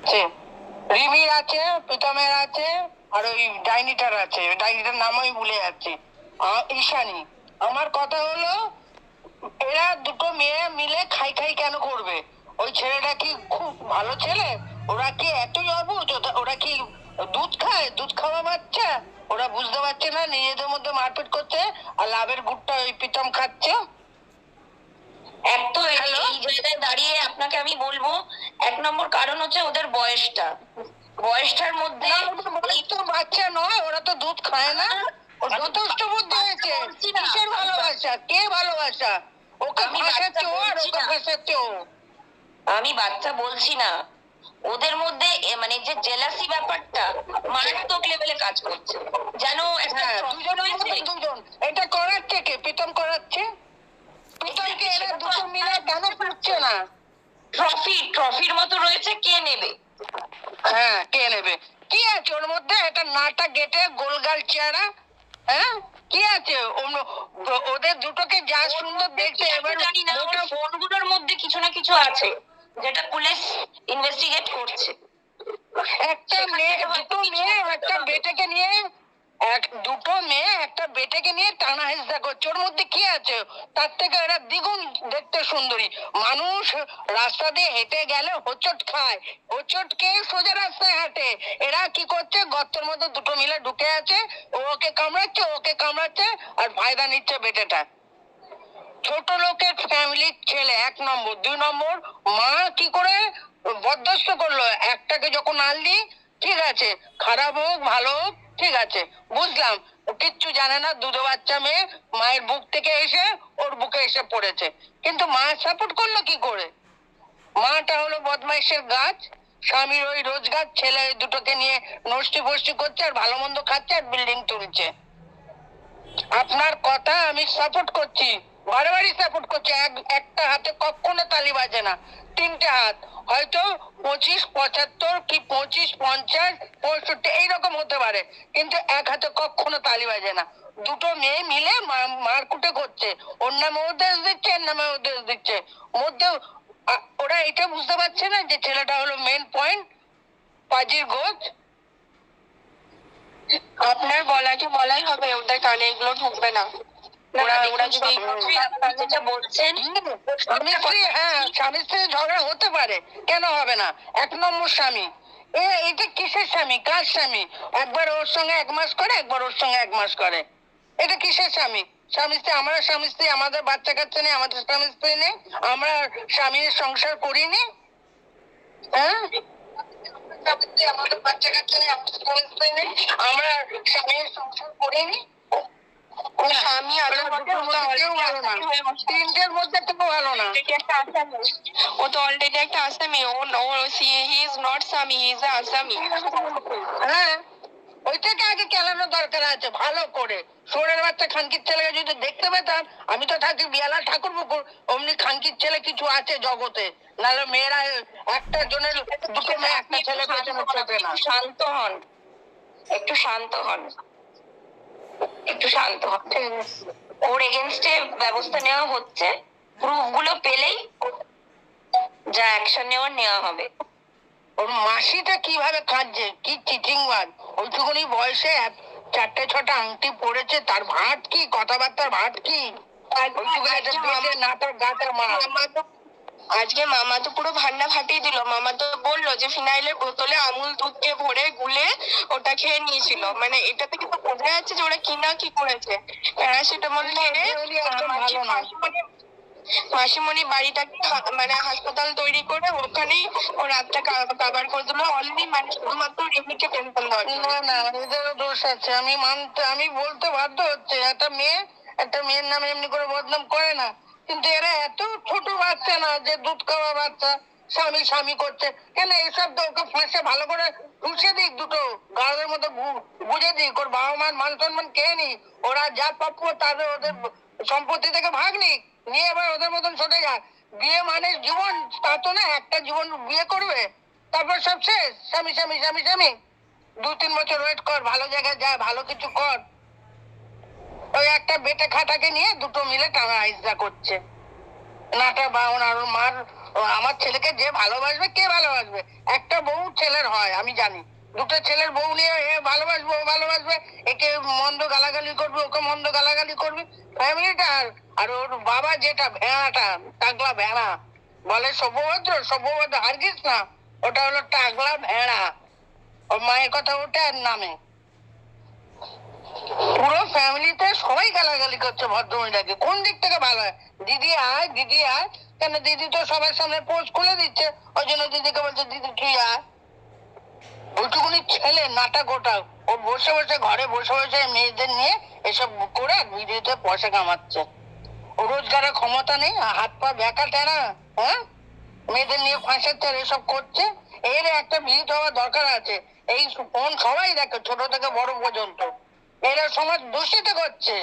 আছে, রিমির আছে, প্রীতমের আছে, আর ওই ডাইনিটার আছে, ডাইনিটার নাম আমি ভুলে যাচ্ছি, ঈশানী। আমার কথা হলো, এরা দুটো মেয়ে মিলে খাই খাই কেন করবে? ওই ছেলেটা কি খুব ভালো ছেলে? ওরা কি এতই অবুঝ? ওরা কি দুধ খায়? দুধ খাওয়া বাচ্চা? ওরা বুঝতে পারছে না নিজেদের মধ্যে মারপিট করছে, আর লাভের গুড়টা ওই প্রীতম খাচ্ছে। এক তো এই জায়গায় দাঁড়িয়ে আপনাকে আমি বলবো, 1 নম্বর কারণ হচ্ছে ওদের বয়সটার মধ্যে। তো বাচ্চা নয়, ওরা তো দুধ খায় না। যথেষ্ট বুদ্ধি হয়েছে। কিসের ভালোবাসা? কে ভালোবাসা? ওকে ফাঁসাচ্ছে ও, আর ওকে ফাঁসাচ্ছে ও। আমি বাচ্চা বলছি না, ওদের মধ্যে মানে যে জেলাসি ব্যাপারটা মারাত্মক লেভেলে কাজ করছে। যেন দুজন এটা করাচ্ছে কে? প্রীতম করাচ্ছে। প্রীতমকে এরা দুটো মিলে কেন করছে না? ট্রফির মতো রয়েছে, কে নেবে? হ্যাঁ, কে নেবে? কি আছে ওর মধ্যে? এটা নাটা গেটে গোলগাল চেহারা, হ্যাঁ কি আছে ওদের দুটোকে? যা সুন্দর দেখতে। এবার জানি না, ফোনগুলোর মধ্যে কিছু না কিছু আছে যেটা পুলিশ ইনভেস্টিগেট করছে। একটা মেয়ে, দুটো মেয়ে একটা বেটাকে নিয়ে, দুটো মেয়ে একটা বেটাকে নিয়ে টানা হেসা করছে। ওর মধ্যে কি আছে? তার থেকে এরা দ্বিগুণ দেখতে সুন্দরী। মানুষ রাস্তা দিয়ে হেঁটে গেলে হোঁচট খায়, হোঁচট খেয়ে সোজা রাস্তায় হাঁটে। এরা কি করছে? গর্তের মধ্যে দুটো মিলে ঢুকে আছে, ওকে কামড়াচ্ছে, ওকে কামড়াচ্ছে, আর ফায়দা নিচ্ছে বেটাটা। ছোট লোকের ফ্যামিলির ছেলে 1 নম্বর। 2 নম্বর, মা কি করে বরদাস্ত করলো? একটাকে যখন আনলি, ঠিক আছে, খারাপ হোক ভালো হোক ঠিক আছে, বুঝলাম, কিচ্ছু জানে না, দুধ বাচ্চা মেয়ে, মায়ের বুক থেকে এসে ওর বুকে এসে পড়েছে, কিন্তু মা সাপোর্ট করলো কি করে? মাটা হলো বদমাইশের গাছ, স্বামীর ওই রোজগার, ছেলে দুটোকে নিয়ে নষ্টি ফষ্টি করছে, আর ভালো মন্দ খাচ্ছে, আর বিল্ডিং তুলছে। আপনার কথা আমি সাপোর্ট করছি, বারবারই সাপোর্ট করছি। একটা হাতে কখনো তালি বাজে না, 3টে হাত। হয়তো 25, 75 কি 25, 50, 65 এইরকম হতে পারে, কিন্তু এক হাতে কখনো তালি বাজে না। দুটো মেয়ে মিলে মারকুটে করছে, ওর নামে ও দেশ দিচ্ছে, এর নামে ও দেশ দিচ্ছে। মধ্যে ওরা এটা বুঝতে পারছে না যে ছেলেটা হলো মেন পয়েন্ট, পাজির গোছ। আপনার বলাকে বলাই হবে, ওদের কানে এগুলো ঢুকবে না। স্বামী স্ত্রী ঝগড়া হতে পারে, কেন হবে না? 1 নম্বর স্বামী। এটা কিসের স্বামী? কার স্বামী? একবার ওর সঙ্গে 1 মাস করে, একবার ওর সঙ্গে 1 মাস করে। এটা কিসের স্বামী? স্বামী স্ত্রী, আমরা স্বামী স্ত্রী, আমাদের বাচ্চা কাচ্চা নেই, আমাদের স্বামী স্ত্রী নেই, আমরা স্বামীর সংসার করিনি? হ্যাঁ, আমাদের বাচ্চা কাচ্চা নেই, আমাদের স্বামী স্ত্রী নেই, আমরা স্বামীর সংসার করিনি? স্বামী তিনটের মধ্যে কেউ ভালো না। ও তো অলরেডি একটা আসামি। হি ইজ নট স্বামী, হি ইজ আসামি। হ্যাঁ, ওইটাকে আগে কেলানোর দরকার আছে ভালো করে। সোরের বাচ্চা খানকির ছেলেকে যদি দেখতে পেতাম, আমি তো থাকি বিয়ালা ঠাকুর পুকুর, অমনি খানকির ছেলে কিছু আছে জগতে। নাহলে মেয়েরা একটা জনের দুটো মেয়ে একটা ছেলে পেছনে চোখে না। শান্ত হন, একটু শান্ত হন, একটু শান্ত হন। ওর এগেনস্টে ব্যবস্থা নেওয়া হচ্ছে, প্রুফ গুলো পেলেই যা অ্যাকশন নেওয়া হবে। ওর মাসিটা কিভাবে কাঁদছে, কি চিটিংবাজ! ওইটুকুনি বয়সে 4টে 6টা আংটি পড়েছে, তার ভাট কি, কথাবার্তার ভাট কি! আজকে মামা তো পুরো ভান্ডা ফাটিয়ে দিল। মামা তো বললো যে ফিনাইলের বোতলে আমুল দুধকে ভরে গুলে ওটা খেয়ে নিয়েছিল। মানে এটা থেকে তো বোঝা যাচ্ছে যে ওরা কি না কি করেছে। প্যারাসিটামল খেয়ে মাসিমণি বাড়িটাকে মানে হাসপাতাল তৈরি করে ওখানেই ও রাতটা কাবার করে দিল। অলরেডি মানে শুধুমাত্র রিমিকে টেনশন দেওয়ার জন্য। না, এদেরও দোষ আছে, আমি বলতে বাধ্য হচ্ছে। একটা মেয়ের নামে এমনি করে বদনাম করে না, কিন্তু এরা এত ছোট বাচ্চা না যে দুধ খাওয়া বাচ্চা স্বামী স্বামী করছে কেন? এসব তো ওকে ফাঁসে ভালো করে ঠুসে দিক, দুটো গাড়ের মতো বুঝে দিক, ওর বাবা মার মান সম্মান খেয়ে নি, ওরা যা প্রাপ্য তাদের ওদের সম্পত্তি থেকে ভাগ নিক, নিয়ে এবার ওদের মতন ছোটে যাক। বিয়ে মানে জীবন, তা তো না। একটা জীবন বিয়ে করবে, তারপর সব শেষ। স্বামী স্বামী স্বামী স্বামী 2-3 বছর ওয়েট কর, ভালো জায়গায় যা, ভালো কিছু কর। ওই একটা বেটে খাটাকে নিয়ে দুটো মিলে টানা হিজা করছে। নাটা বাউন, আর ওর মার ও আমার ছেলেকে যে ভালোবাসবে, কে ভালোবাসবে? একটা বউ ছেলের হয় আমি জানি, দুটো ছেলের বউ নিয়ে এ ভালোবাসবে, ও ভালোবাসবে, একে মন্দ গালাগালি করবে, ওকে মন্দ গালাগালি করবে, ফ্যামিলিটা। আর ওর বাবা যেটা ভেড়াটা, টাকলা ভেড়া বলে, সভ্যভদ্র সভ্যভদ্র হারগিস না, ওটা হলো টাকলা ভেড়া। ওর মায়ের কথা ওটা নামে। পুরো ফ্যামিলিতে সবাই গালাগালি করছে ভদ্রমহিলাকে। কোন দিক থেকে ভালো হয়? দিদি আয়, দিদি আয়। কেন দিদি তো সবার সামনে পোস্ট খুলে দিচ্ছে, ওই জন্য দিদিকে বলছে দিদি তুই আয়। ওইটুকুনি ছেলে নাটা গোটা, ও বসে বসে ঘরে বসে বসে মেয়েদের নিয়ে এসব করে ভিডিওতে পয়সা কামাচ্ছে। ও রোজগারের ক্ষমতা নেই, হাত পা বেকা টেরা। হ্যাঁ, মেয়েদের নিয়ে ফাঁসাচ্ছে আর এসব করছে। এর একটা বিহিত হওয়ার দরকার আছে। এই ফোন সবাই দেখে, ছোট থেকে বড় পর্যন্ত। এরা সমাজ দূষিত করছে।